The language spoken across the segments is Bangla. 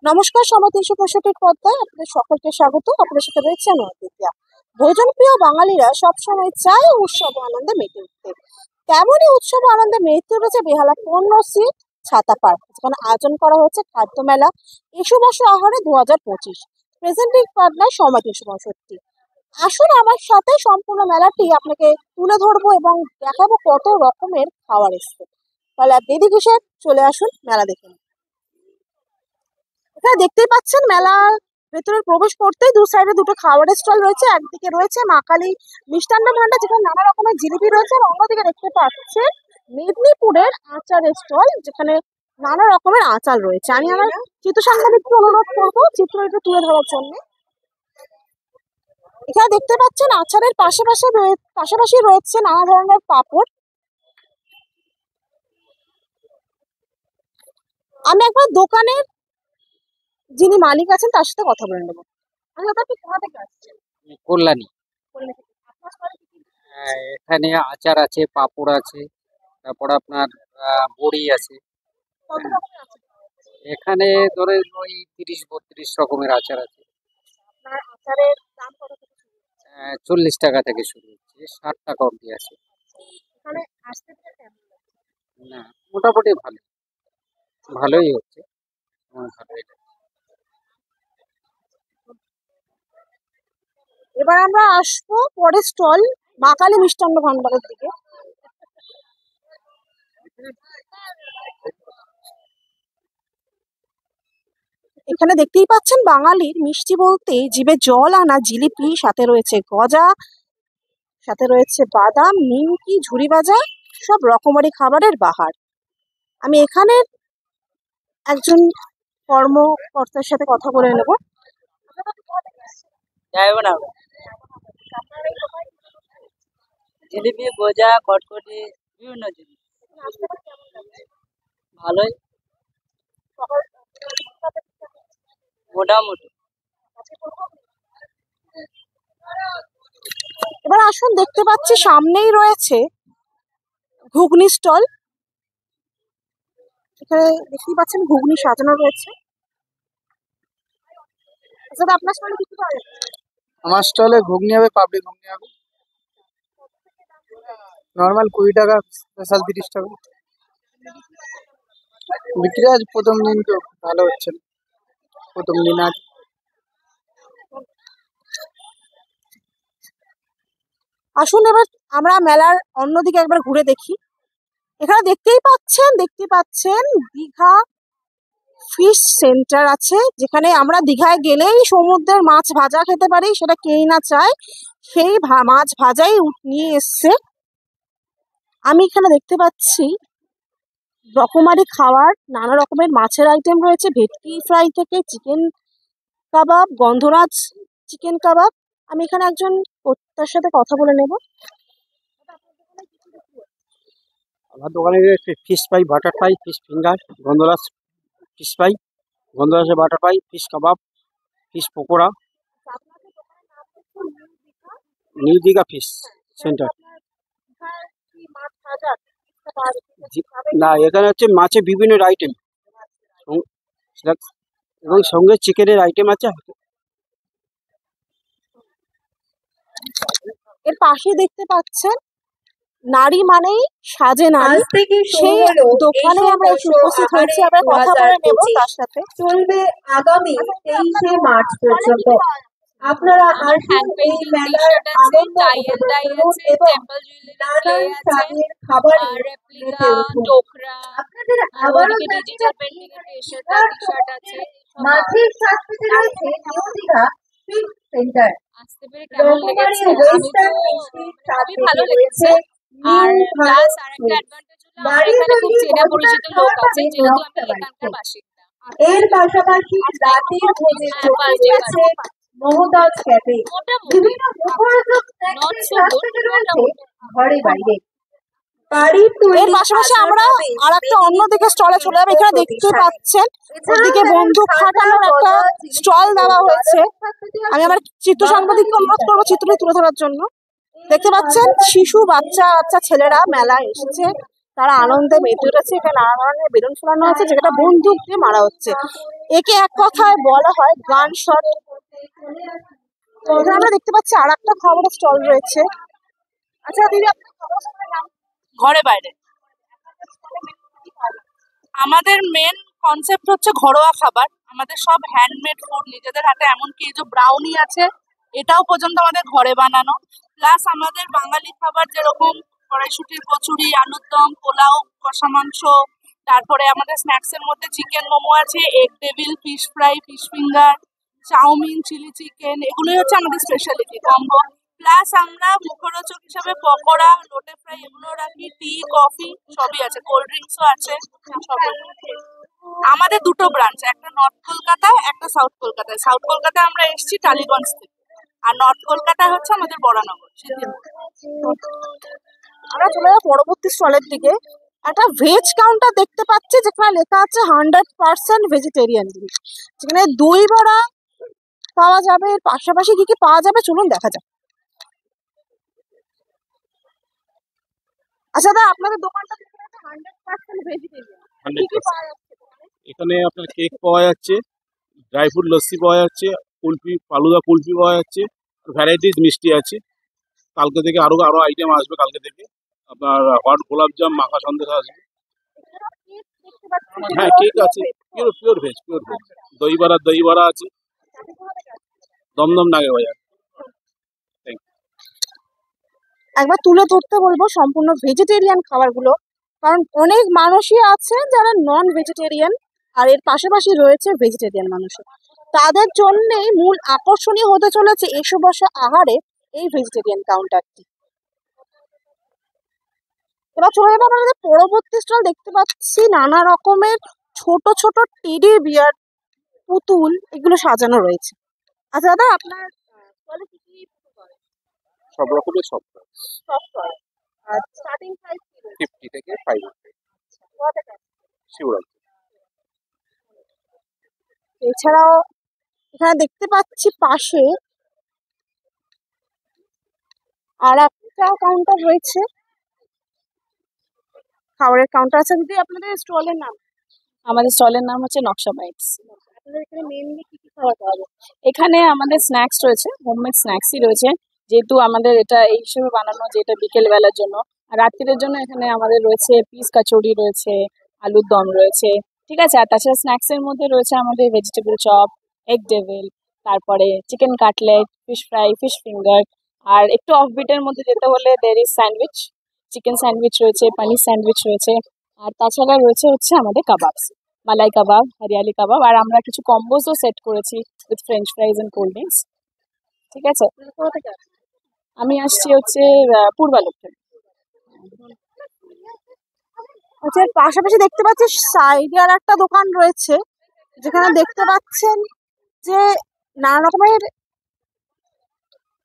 নমস্কার, সময় ৩৬৫ পর্দায় আপনাদের সকলকে স্বাগত। আপনাদের সাথে রয়েছে আমি অদিত্যা। ভোজন প্রিয় বাঙালিরা সবসময় চায় উৎসব ও আনন্দে মেতে উঠতে। তেমনই উৎসব ও আনন্দে মেতে উঠেছে বেহালা পূর্ণশ্রী ছাতা পার্ক, যেখানে আয়োজন করা হয়েছে খাদ্য মেলা এসো বসো আহারে ২০২৫, প্রেজেন্টিং পার্টনার সময় ৩৬৫। আসুন আমার সাথে সম্পূর্ণ মেলাটি আপনাকে তুলে ধরবো এবং দেখাবো কত রকমের খাবার এসছে। তাহলে আর দেরি কিসের, চলে আসুন মেলা দেখে নিন। এখানে দেখতেই পাচ্ছেন মেলার ভেতরে প্রবেশ করতেই দু সাইডে দুটো খাবারের স্টল রয়েছে। একদিকে রয়েছে মা কালী মিষ্টান্ন ভান্ডার, যেখানে নানা রকমের জিলিপি রয়েছে, আর অন্যদিকে দেখতে পাচ্ছে মেদিনীপুরের আচারের স্টল, যেখানে নানা রকমের আচার রয়েছে। আমি আমার চিত্র সাংবাদিককে অনুরোধ করবো চিত্রটা তুলে ধরার জন্য। এখানে দেখতে পাচ্ছেন আচারের পাশাপাশি রয়েছে নানা ধরনের পাঁপড়। আমি একবার দোকানের যিনি মালিক আছেন তার সাথে কথা বলে নেবো। আমি দাদা, আপনি কোথা থেকে আসছেন? কল্যাণী। কল্যাণী থেকে। আপনার বাড়ি কি? এখানে আচার আছে, পাঁপড় আছে, তারপর আপনার বড়ি আছে। কত রকমের আচার? এখানে ধরেন ওই ৩০-৩২ রকমের আচার আছে। আপনার আচারের দাম কত থেকে শুরু? ৪০ টাকা থেকে শুরু হচ্ছে, ৬০ টাকা অবধি আছে। এখানে আসতে পেরে কেমন লাগছে? না, মোটামুটি ভালোই হচ্ছে। ভালোই লাগছে। এবার আমরা আসবো পরের স্টল মা কালী মিষ্টান্ন ভান্ডারের দিকে। এখানে দেখতেই পাচ্ছেন বাঙালির মিষ্টি বলতে জিভে জল আনা জিলিপি, সাথে রয়েছে গজা, সাথে রয়েছে বাদাম, নিমকি, ঝুরি ভাজা, সব রকমারি খাবারের বাহার। আমি এখানের একজন কর্মকর্তার সাথে কথা বলে নেব। যাইবো না জিলিপি, গজা, কটকটি, বিভিন্ন জিনিস ভালোই, মোটামুটি। এবার আসুন, দেখতে পাচ্ছি সামনেই রয়েছে ঘুগনি স্টল। এখানে দেখতেই পাচ্ছেন ঘুগনি সাজানো রয়েছে। আচ্ছা, আপনার স্টলে কি কি পাওয়া যাচ্ছে? আমার স্টলে ঘুগনি হবে, পাপড়ি ঘুগনি হবে। নর্মাল 20 টাকা, স্পেশাল 30 টাকা। বিক্রি আজ প্রথম দিন তো ভালো হচ্ছে না, প্রথম দিন আজ। আসুন এবার আমরা মেলার অন্যদিকে একবার ঘুরে দেখি। এখানে দেখতে পাচ্ছেন দীঘা ফিশ সেন্টার আছে, যেখানে আমরা দীঘায় গেলেই সমুদ্রের মাছ ভাজা খেতে পারি, সেটা কেই না চায়, সেই মাছ ভাজাই নিয়ে এসছে। আমি এখানে দেখতে পাচ্ছি রকমারি খাবার, নানা রকমের মাছের আইটেম রয়েছে, ভেটকি ফ্রাই থেকে চিকেন কাবাব, গন্ধরাজ চিকেন কাবাব। আমি এখানে একজন কর্তার সাথে কথা বলে নেব। আমার দোকানে fish fry, butter fry, fish finger, Gondhoraj fish fry, গন্ধরাজের butter fry, fish kebab, fish pakora, new Digha fish centre. না, এখানে হচ্ছে মাছের বিভিন্ন আইটেম এবং সঙ্গে চিকেনের আইটেম আছে। এর পাশে দেখতে পাচ্ছেন নারী মানেই সাজে নারী, সেই দোকানে আমরা এসে উপস্থিত হয়েছি। আমরা কথা বলে নেব তার সাথে। চলবে আগামী 23শে মার্চ পর্যন্ত। আপনারা আসুন এই মেলার আনন্দ উপভোগ করুন এবং নানান স্বাদের খাবারে মেতে উঠুন। আপনাদের আবারও জানিয়ে রাখছি, মাঝের সাথে রয়েছে নিউ দীঘা ফিশ সেন্টার। রকমারি ওয়েস্টার্ন মিষ্টির স্বাদ থেকে রয়েছে নিউ ভারত সুইট। বাড়ির তৈরি মজাদার খাবার পাবে নকশা বাড়িতে। এর পাশাপাশি রাতের ভোজের জন্য রয়েছে মহতাজ ক্যাফে। বিভিন্ন মুখরোচক স্ন্যাক্সের স্বাদ থেকে রয়েছে ঘরে বাইরে। বাড়ির তৈরি এর পাশাপাশি আমরা আর একটা অন্যদিকে স্টলে চলে যাবো। এখানে দেখতে পাচ্ছেন ওদিকে বন্দুক ফাটানোর একটা স্টল দেওয়া হয়েছে। আমি আমার চিত্র সাংবাদিককে অনুরোধ করবো চিত্রটি তুলে ধরার জন্য। দেখতে পাচ্ছেন শিশু, বাচ্চা ছেলেরা মেলায় এসেছে, তারা আনন্দে মেতে উঠেছে। এখানে নানা ধরনের বেলুন ফোলানো আছে, যেটা বন্দুক দিয়ে মারা হচ্ছে। একে এক কথায় বলা হয় গান শট। এখানে আমরা দেখতে পাচ্ছি আর একটা খাবারের স্টল রয়েছে। আচ্ছা দিদি, আপনার খাবার স্টলের নাম? ঘরে বাইরে। আমাদের মেন কনসেপ্ট হচ্ছে ঘরোয়া খাবার। আমাদের সব হ্যান্ডমেড ফুড, নিজেদের হাতে। এমনকি এই যে ব্রাউনি আছে, এটাও পর্যন্ত আমাদের ঘরে বানানো। প্লাস আমাদের বাঙালি খাবার যেরকম কড়াইশুটির কচুরি, আলুর দম, পোলাও, কষা মাংস, তারপরে আমাদের স্ন্যাক্স এর মধ্যে চিকেন মোমো আছে, egg table, fish fry, fish finger, chowmein, chilli chicken, এগুলোই হচ্ছে আমাদের স্পেশালিটি কম্বো। প্লাস আমরা মুখরোচক হিসাবে পকোড়া, লোটে ফ্রাই এগুলো রাখি, টি, কফি সবই আছে, কোল্ড ড্রিঙ্কসও আছে। সবই। আমাদের দুটো ব্রাঞ্চ, একটা নর্থ কলকাতায়, একটা সাউথ কলকাতায়। সাউথ কলকাতায় আমরা এসেছি টালিগঞ্জ থেকে, আর নর্থ কলকাতায় হচ্ছে আমাদের বরানগর সিদ্ধিরপুর। আমরা চলে যাবো পরবর্তী স্টলের দিকে। একটা ভেজ কাউন্টার দেখতে পাচ্ছি, যেখানে লেখা আছে 100% ভেজিটেরিয়ান, যেখানে দই বড়া পাওয়া যাবে। এর পাশাপাশি কি কি পাওয়া যাবে চলুন দেখা যাক। আচ্ছা দাদা, আপনাদের দোকানটা 100% ভেজিটেরিয়ান, কি কি 100%। পাওয়া যাচ্ছে? এখানে আপনার কেক পাওয়া যাচ্ছে, ড্রাই ফ্রুট লস্যি পাওয়া যাচ্ছে, কুলফি, ফালুদা কুলফি পাওয়া যাচ্ছে, ভ্যারাইটিস মিষ্টি আছে। কালকে থেকে আরো আরো আইটেম আসবে। কালকে থেকে আপনার হট গোলাপজাম, মাখা সন্দেশ আসবে। দেখতে পাচ্ছি হ্যাঁ, কেক আছে, pure pure veg, pure veg. দই বড়া আছে, দমদম নাগে বাজার। একবার তুলে ধরতে বলবো সম্পূর্ণ ভেজিটেরিয়ান খাবারগুলো, কারণ অনেক মানুষই আছে যারা নন ভেজিটেরিয়ান, আর এর পাশাপাশি রয়েছে ভেজিটেরিয়ান মানুষ। তাদের জন্যেই মূল আকর্ষণীয় হতে চলেছে এসো বসে আহারে এই ভেজিটেরিয়ান কাউন্টারটি। এবার চলে যাবো আমাদের পরবর্তী স্টল। দেখতে পাচ্ছি নানা রকমের ছোট ছোট টেডি বিয়ার, পুতুল, এগুলো সাজানো রয়েছে। আচ্ছা দাদা, আপনার স্টলে কি কি পুতুল পাওয়া যায়? সব রকমের সব সব পাওয়া যায়। আর স্টার্টিং প্রাইস কি রয়েছে? 50 থেকে 500 কোথা থেকে আসছে? শিওর। এছাড়াও এখানে দেখতে পাচ্ছি পাশে আর একটা কাউন্টার রয়েছে, খাবারের কাউন্টার আছে। দিদি, আপনাদের স্টলের নাম? আমাদের স্টলের নাম হচ্ছে নকশা বাইটস। আপনাদের এখানে মেনলি কি কি খাবার পাওয়া যায়? এখানে আমাদের স্ন্যাক্স রয়েছে, হোমমেড স্ন্যাক্সই রয়েছে, যেহেতু আমাদের এটা এই হিসেবে বানানো যে এটা বিকেল বেলার জন্য। আর রাত্রির জন্য এখানে আমাদের রয়েছে পিস কাচুরি রয়েছে, আলুর দম রয়েছে, ঠিক আছে। আর তাছাড়া স্ন্যাক্স এর মধ্যে রয়েছে আমাদের ভেজিটেবল চপ, এগ ডেভিল, তারপরে chicken cutlet, fish fry, fish finger. আর একটু অফবিটের মধ্যে যেতে হলে there is sandwich, chicken sandwich রয়েছে, পানির স্যান্ডউইচ রয়েছে। আর তাছাড়া রয়েছে হচ্ছে আমাদের কাবাবস, মালাই কাবাব, হরিয়ালি কাবাব। আর আমরা কিছু কম্বোজও সেট করেছি with French fries and cold drinks, ঠিক আছে। কোথা থেকে আসছে? আমি আসছি হচ্ছে পূর্বালোক থেকে। আচ্ছা, এর পাশাপাশি দেখতে পাচ্ছি সাইডে আর একটা দোকান রয়েছে, যেখানে দেখতে পাচ্ছেন যে নানা রকমের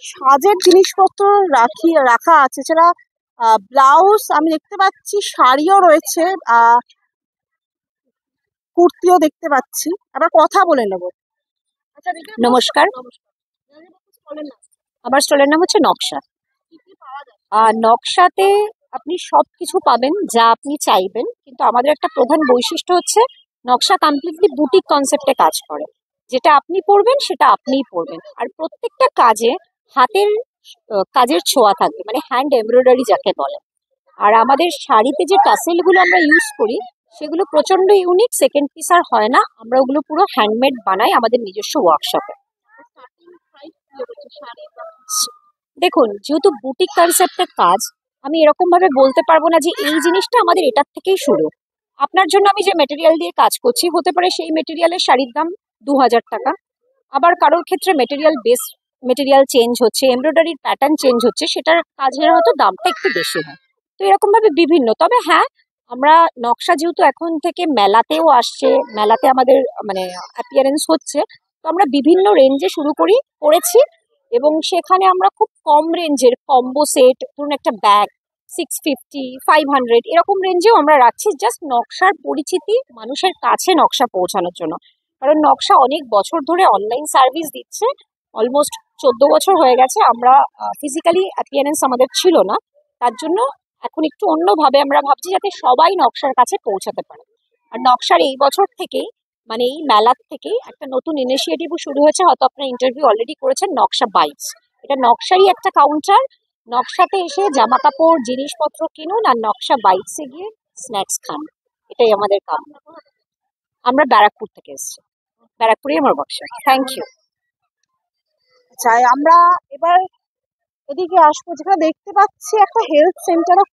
সাজের জিনিসপত্র রাখা আছে। এছাড়া ব্লাউজ আমি দেখতে পাচ্ছি, শাড়িও রয়েছে, কুর্তিও দেখতে পাচ্ছি। আবার কথা বলে নেবো। আচ্ছা দিদি, নমস্কার। স্টলের নাম? আমার স্টলের নাম হচ্ছে নকশা। কি কি পাওয়া যায়? আর নকশাতে আপনি সবকিছু পাবেন যা আপনি চাইবেন, কিন্তু আমাদের একটা প্রধান বৈশিষ্ট্য হচ্ছে নকশা কমপ্লিটলি বুটিক কনসেপ্টে কাজ করে। যেটা আপনি পরবেন সেটা আপনিই পরবেন, আর প্রত্যেকটা কাজে হাতের কাজের ছোঁয়া থাকবে, মানে হ্যান্ড এমব্রয়ডারি যাকে বলে। আর আমাদের শাড়িতে যে টাসেলগুলো আমরা ইউজ করি সেগুলো প্রচন্ড ইউনিক, সেকেন্ড পিস আর হয় না। আমরা ওগুলো পুরো হ্যান্ডমেড বানাই আমাদের নিজস্ব ওয়ার্কশপে। দেখুন, যেহেতু বুটিক কনসেপ্টের কাজ, আমি এরকম ভাবে বলতে পারবো না যে এই জিনিসটা আমাদের এটার থেকেই শুরু। আপনার জন্য আমি যে মেটেরিয়াল দিয়ে কাজ করছি, হতে পারে সেই মেটেরিয়ালের শাড়ির দাম 2000 টাকা। আবার কারোর ক্ষেত্রে মেটেরিয়াল চেঞ্জ হচ্ছে, এমব্রয়ডারির প্যাটার্ন চেঞ্জ হচ্ছে, সেটার কাজের হয়তো দামটা একটু বেশি হয়। তো এরকম ভাবে বিভিন্ন। তবে হ্যাঁ, আমরা নকশা যেহেতু এখন থেকে মেলাতেও আসছে, মেলাতে আমাদের মানে অ্যাপিয়ারেন্স হচ্ছে, তো আমরা বিভিন্ন রেঞ্জে শুরু করেছি। এবং সেখানে আমরা খুব কম রেঞ্জের কম্বো সেট, ধরুন একটা ব্যাগ 650, 500 এরকম রেঞ্জেও আমরা রাখছি, জাস্ট নকশার পরিচিতি মানুষের কাছে নকশা পৌঁছানোর জন্য। কারণ নকশা অনেক বছর ধরে অনলাইন সার্ভিস দিচ্ছে, অলমোস্ট 14 বছর হয়ে গেছে। আমরা ফিজিক্যালি অ্যাপিয়ারেন্স আমাদের ছিল না, তার জন্য এখন একটু অন্যভাবে আমরা ভাবছি যাতে সবাই নকশার কাছে পৌঁছাতে পারে। আর নকশার এই বছর থেকে মানে এই মেলার থেকে একটা নতুন ইনিশিয়েটিভও শুরু হয়েছে, হয়তো আপনারা ইন্টারভিউ অলরেডি করেছেন, নকশা বাইটস। এটা নকশারই একটা কাউন্টার। নকশাতে এসে জামা কাপড় জিনিসপত্র কিনুন আর নকশা বাইটসে গিয়ে স্ন্যাক্স খান, এটাই আমাদের কাম। আমরা ব্যারাকপুর থেকে এসেছি, ব্যারাকপুরই আমার ব্যবসা। Thank you. আচ্ছা, আমরা এবার এদিকে আসবো, যেখানে দেখতে পাচ্ছি একটা হেলথ সেন্টারও